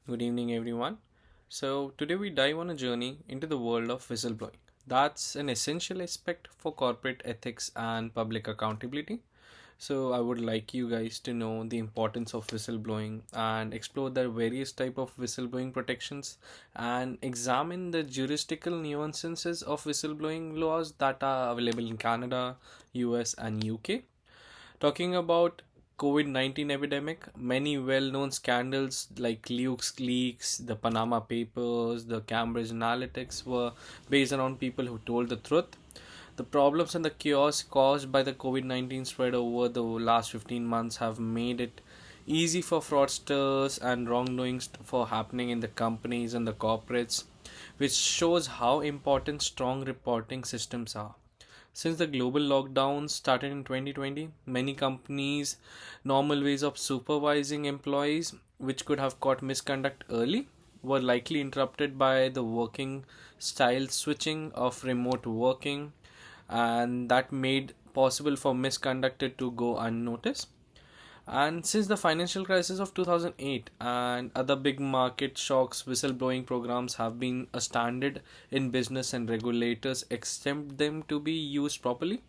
Good evening, everyone. So, today we dive on a journey into the world of whistleblowing. That's an essential aspect for corporate ethics and public accountability. So, I would like you guys to know the importance of whistleblowing and explore the various type of whistleblowing protections and examine the jurisdictional nuances of whistleblowing laws that are available in Canada, US, and UK. Talking about COVID-19 epidemic, many well-known scandals like leaks, the Panama Papers, the Cambridge Analytics were based around people who told the truth. The problems and the chaos caused by the COVID-19 spread over the last 15 months have made it easy for fraudsters and wrongdoings for happening in the companies and the corporates, which shows how important strong reporting systems are. Since the global lockdown started in 2020, many companies' normal ways of supervising employees, which could have caught misconduct early, were likely interrupted by the working style switching of remote working, and that made possible for misconduct to go unnoticed. And since the financial crisis of 2008 and other big market shocks, whistleblowing programs have been a standard in business and regulators expect them to be used properly.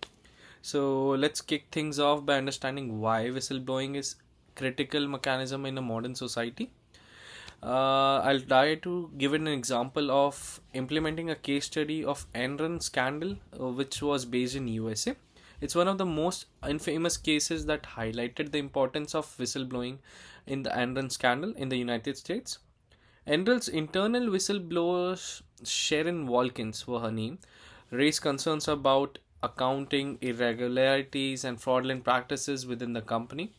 So let's kick things off by understanding why whistleblowing is critical mechanism in a modern society. I'll try to give an example of implementing a case study of Enron scandal, which was based in USA. It's one of the most infamous cases that highlighted the importance of whistleblowing in the Enron scandal in the United States. Enron's internal whistleblower, Sharon Walkins, were her name, raised concerns about accounting irregularities and fraudulent practices within the company.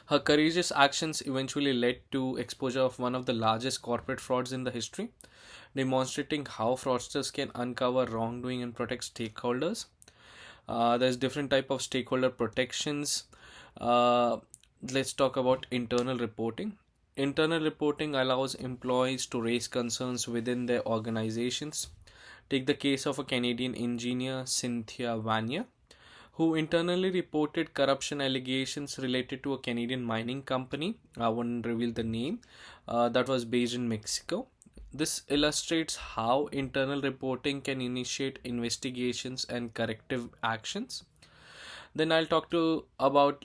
Her courageous actions eventually led to exposure of one of the largest corporate frauds in the history, demonstrating how fraudsters can uncover wrongdoing and protect stakeholders. There's different type of stakeholder protections. Uh, let's talk about internal reporting. Internal reporting allows employees to raise concerns within their organizations. Take the case of a Canadian engineer, Cynthia Vanier, who internally reported corruption allegations related to a Canadian mining company. I won't reveal the name, that was based in Mexico. This illustrates how internal reporting can initiate investigations and corrective actions. Then I'll talk to about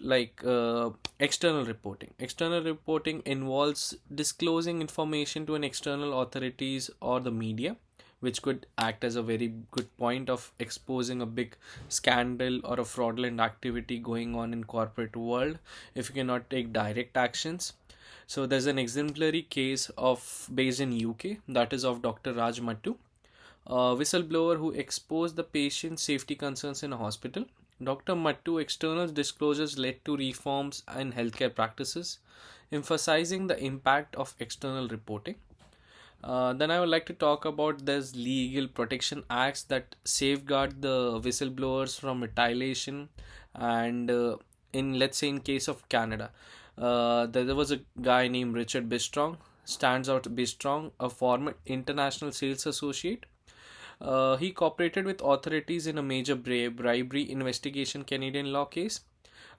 external reporting. External reporting involves disclosing information to an external authorities or the media, which could act as a very good point of exposing a big scandal or a fraudulent activity going on in corporate world if you cannot take direct actions. So there's an exemplary case of based in UK, that is of Dr. Raj Mattu, a whistleblower who exposed the patient safety concerns in a hospital. Dr. Mattu external disclosures led to reforms in healthcare practices, emphasizing the impact of external reporting. Then I would like to talk about these legal protection acts that safeguard the whistleblowers from retaliation. And in let's say in case of Canada, there was a guy named Richard Bistrong, stands out Bistrong, a former international sales associate. He cooperated with authorities in a major bribery investigation Canadian law case,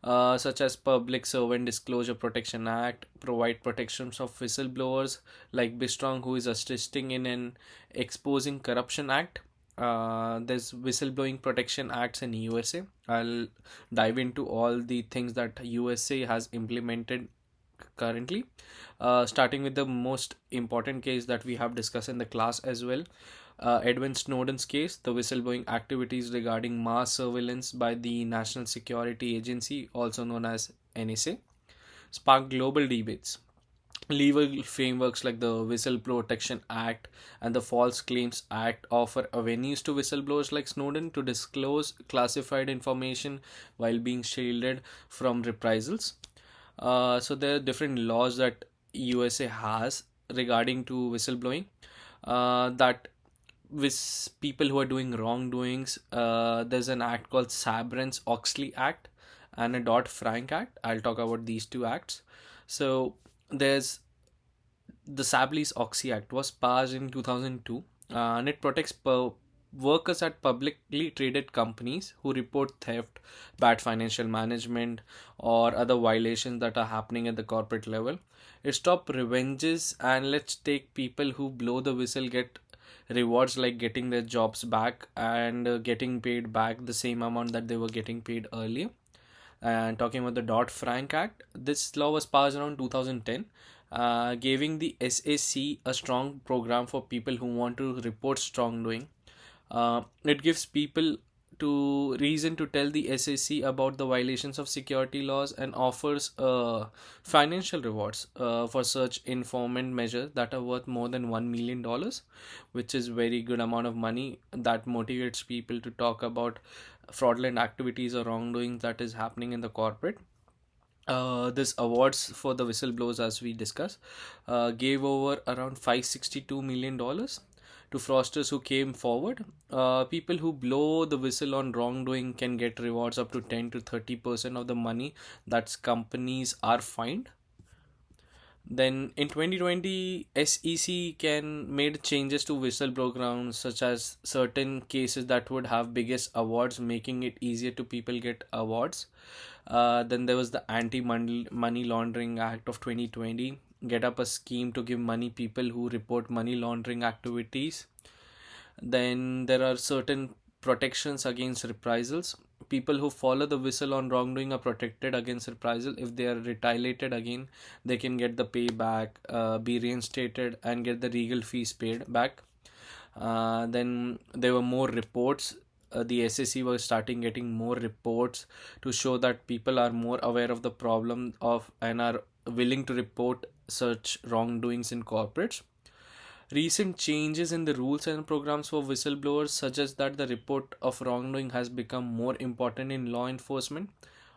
such as Public Servant Disclosure Protection Act, provide protections of whistleblowers like Bistrong, who is assisting in an exposing corruption act. There's whistleblowing protection acts in USA. I'll dive into all the things that USA has implemented currently, starting with the most important case that we have discussed in the class as well. Edwin Snowden's case, the whistleblowing activities regarding mass surveillance by the National Security Agency, also known as NSA, sparked global debates. Legal frameworks like the Whistle Protection Act and the False Claims Act offer avenues to whistleblowers like Snowden to disclose classified information while being shielded from reprisals. So there are different laws that USA has regarding to whistleblowing, that with people who are doing wrongdoings. There's an act called Sarbanes-Oxley Act and a Dodd-Frank Act. I'll talk about these two acts. So there's the Sarbanes-Oxley Act was passed in 2002, and it protects workers at publicly traded companies who report theft, bad financial management, or other violations that are happening at the corporate level. It stop revenges and let's take people who blow the whistle get rewards like getting their jobs back and getting paid back the same amount that they were getting paid earlier. And talking about the Dodd-Frank Act, this law was passed around 2010, giving the SAC a strong program for people who want to report wrongdoing. It gives people to reason to tell the SAC about the violations of security laws and offers financial rewards for such informant measures that are worth more than $1 million, which is very good amount of money that motivates people to talk about fraudulent activities or wrongdoing that is happening in the corporate. This awards for the whistleblowers, as we discussed, gave over around $562 million to fraudsters who came forward. People who blow the whistle on wrongdoing can get rewards up to 10 to 30% of the money that companies are fined. Then in 2020, SEC can made changes to whistleblower grounds such as certain cases that would have biggest awards, making it easier to people get awards. Then there was the Anti-Money Laundering Act of 2020, get up a scheme to give money people who report money laundering activities. Then there are certain protections against reprisals. People who follow the whistle on wrongdoing are protected against reprisal. If they are retaliated again, they can get the payback, be reinstated, and get the legal fees paid back. Then there were more reports. The SSC was starting getting more reports to show that people are more aware of the problem of and are willing to report such wrongdoings in corporates. Recent changes in the rules and programs for whistleblowers suggest that the report of wrongdoing has become more important in law enforcement,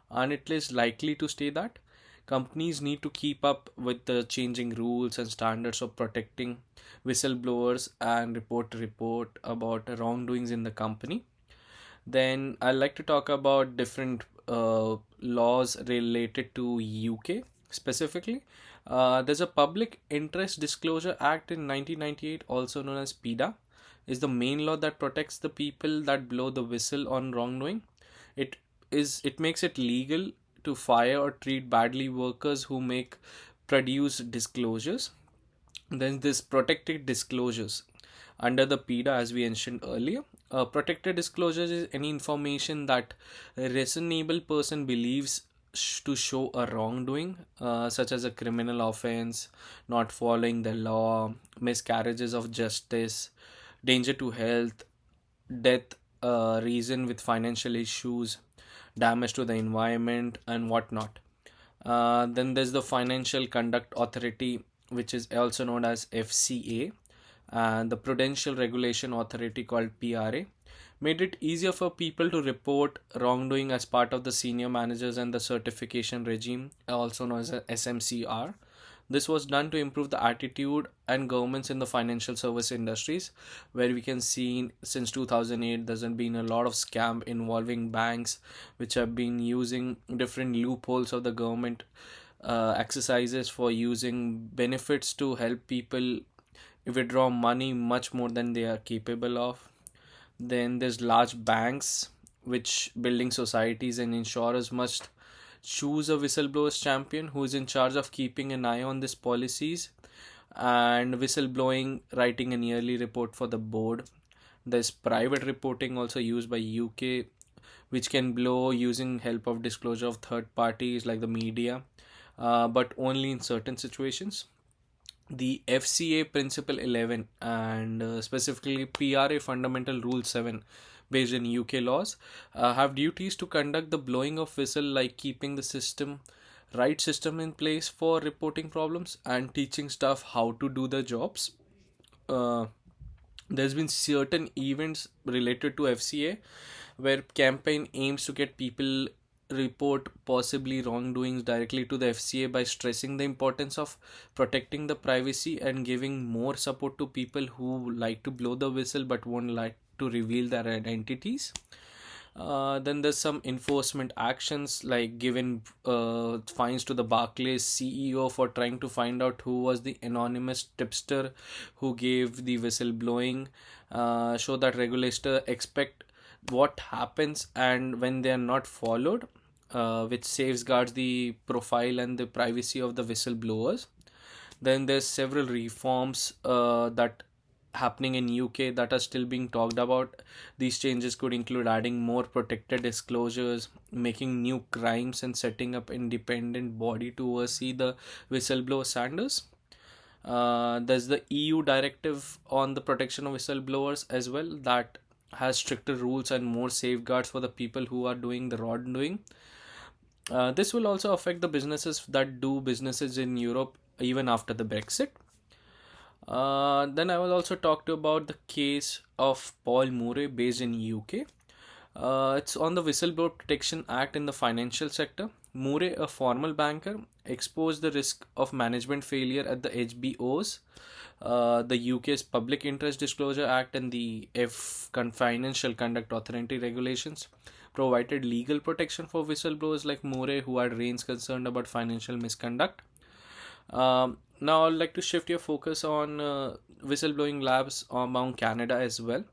and it is likely to stay that. Companies need to keep up with the changing rules and standards of protecting whistleblowers and report about wrongdoings in the company. Then I like to talk about different laws related to UK specifically. There's a Public Interest Disclosure Act in 1998, also known as PIDA, is the main law that protects the people that blow the whistle on wrongdoing. It makes it legal to fire or treat badly workers who make produce disclosures. Then this protected disclosures under the PIDA, as we mentioned earlier. Protected disclosures is any information that a reasonable person believes to show a wrongdoing, such as a criminal offense, not following the law, miscarriages of justice, danger to health, death, reason with financial issues, damage to the environment, and whatnot. Then there's the Financial Conduct Authority, which is also known as FCA, and the Prudential Regulation Authority called PRA, made it easier for people to report wrongdoing as part of the senior managers and the certification regime, also known as SMCR. This was done to improve the attitude and governments in the financial service industries, where we can see since 2008 there's been a lot of scam involving banks, which have been using different loopholes of the government exercises for using benefits to help people withdraw money much more than they are capable of. Then there's large banks, which building societies and insurers must choose a whistleblower's champion who is in charge of keeping an eye on these policies and whistleblowing, writing an yearly report for the board. There's private reporting also used by UK, which can blow using help of disclosure of third parties like the media, but only in certain situations. The FCA Principle 11 and specifically PRA Fundamental Rule 7 based in UK laws have duties to conduct the blowing of whistle, like keeping the right system in place for reporting problems and teaching staff how to do the jobs. Uh, there's been certain events related to FCA where campaign aims to get people report possibly wrongdoings directly to the FCA by stressing the importance of protecting the privacy and giving more support to people who like to blow the whistle but won't like to reveal their identities. Then there's some enforcement actions like giving fines to the Barclays CEO for trying to find out who was the anonymous tipster who gave the whistleblowing. Show that regulators expect what happens and when they are not followed, which safeguards the profile and the privacy of the whistleblowers. Then there's several reforms that happening in UK that are still being talked about. These changes could include adding more protected disclosures, making new crimes, and setting up independent body to oversee the whistleblower standards. There's the EU directive on the protection of whistleblowers as well that has stricter rules and more safeguards for the people who are doing the wrongdoing. This will also affect the businesses that do businesses in Europe even after the Brexit. Then I will also talk to you about the case of Paul Murray based in UK. It's on the Whistleblower Protection Act in the financial sector. Murray, a former banker, exposed the risk of management failure at the HBOs. The UK's Public Interest Disclosure Act and the Financial Conduct Authority regulations provided legal protection for whistleblowers like Murray who had raised concern about financial misconduct. Now, I'd like to shift your focus on whistleblowing labs among Canada as well.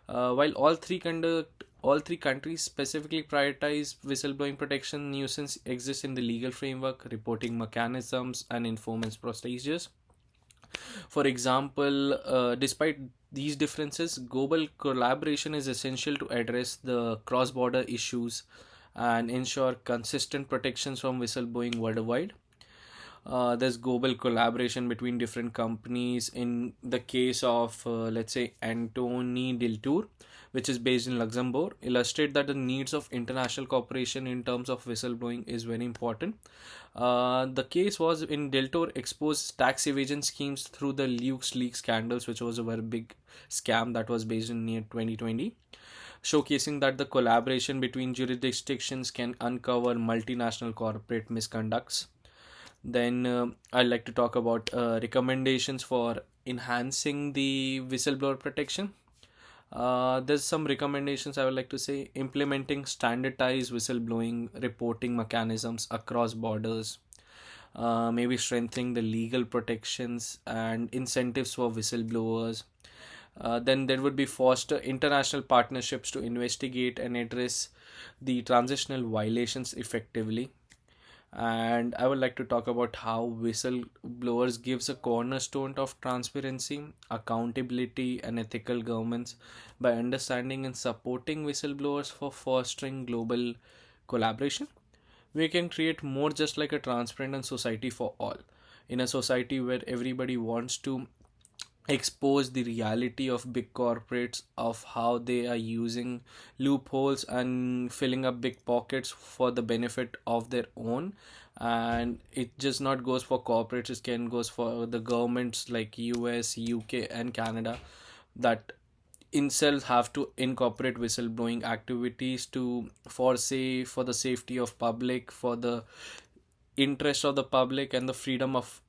While all three countries specifically prioritize whistleblowing protection, nuisance exists in the legal framework, reporting mechanisms, and enforcement procedures. For example, despite these differences, global collaboration is essential to address the cross-border issues and ensure consistent protections from whistleblowing worldwide. There's global collaboration between different companies. In the case of, let's say, Antony Deltour, which is based in Luxembourg, illustrate that the needs of international cooperation in terms of whistleblowing is very important. The case was in Deltour exposed tax evasion schemes through the LuxLeaks scandals, which was a very big scam that was based in near 2020, showcasing that the collaboration between jurisdictions can uncover multinational corporate misconducts. Then I'd like to talk about recommendations for enhancing the whistleblower protection. There's some recommendations I would like to say: implementing standardized whistleblowing reporting mechanisms across borders, maybe strengthening the legal protections and incentives for whistleblowers. Then there would be foster international partnerships to investigate and address the transitional violations effectively. And I would like to talk about how whistleblowers gives a cornerstone of transparency, accountability, and ethical governance by understanding and supporting whistleblowers for fostering global collaboration. We can create more just like a transparent and society for all. In a society where everybody wants to expose the reality of big corporates of how they are using loopholes and filling up big pockets for the benefit of their own, and it just not goes for corporates, it can goes for the governments like US, UK, and Canada that themselves have to incorporate whistleblowing activities to for say for the safety of public, for the interest of the public, and the freedom of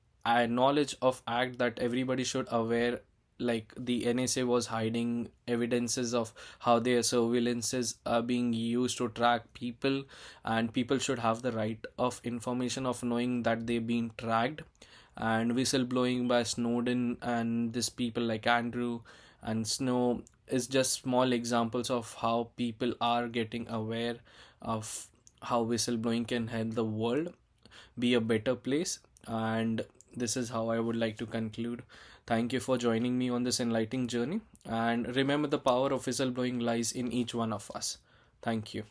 knowledge of act that everybody should aware. Like the NSA was hiding evidences of how their surveillances are being used to track people, and people should have the right of information of knowing that they've been tracked. And whistleblowing by Snowden and these people like Andrew and Snow is just small examples of how people are getting aware of how whistleblowing can help the world be a better place. And this is how I would like to conclude. Thank you for joining me on this enlightening journey. And remember, the power of whistleblowing lies in each one of us. Thank you.